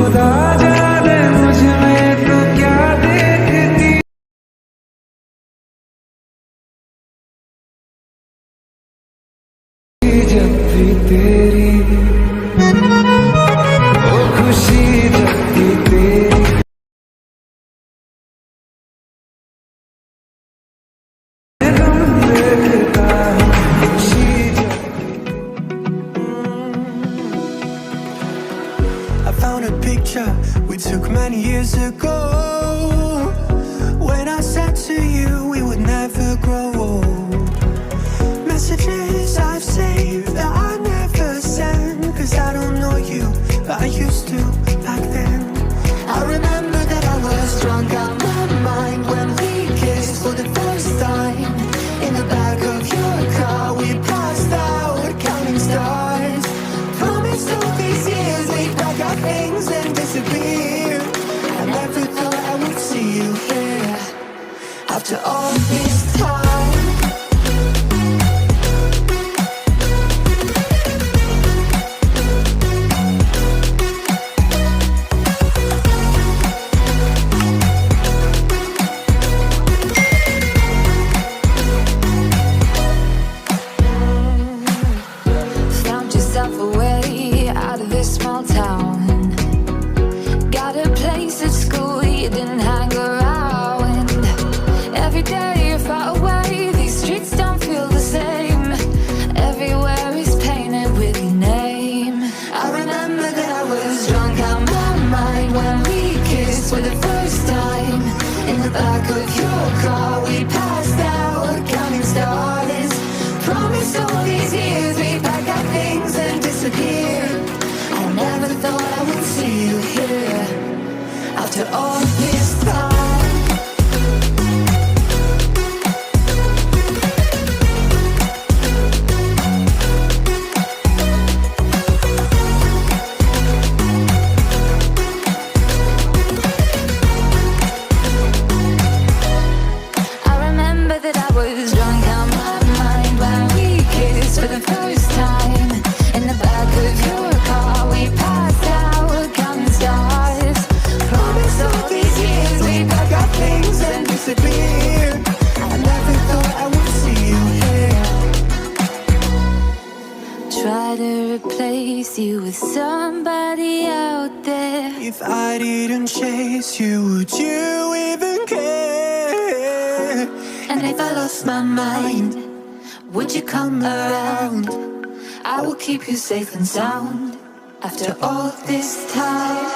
खुदा जाने मुझ में तू क्या देखती जब भी तेरी वो खुशी जब भी तेरी गम देखता हूँ खुशी जब I found a picture we took many years ago, when I said to you we would never grow old. Messages I've saved that I never send, 'cause I don't know you, but I used to back then. I remember that I was drunk out my mind when we kissed for the first time. In the back of your car we passed out counting stars. Promised all these years we'd pack our things and disappear. I never thought I would see you here after all this time. Found yourself a way out of this small town. Got a place at school you didn't hang around. Every day you're far away, these streets don't feel the same. Everywhere is painted with your name. I remember that I was drunk out my mind when we kissed for the first time. In the back of your car we passed out counting stars. Promised all these years we'd pack our things and disappear. I never thought I would see you here after all this time. I remember that I was drunk out my mind when we kissed for the first time. In the back of your car we passed out counting stars. Promised all these years we'd pack our things and disappear. I never thought I would see you here. Try to replace you with somebody out there. If I didn't chase you, would you even care? And if I lost my mind, would you come around? I will keep you safe and sound after all this time.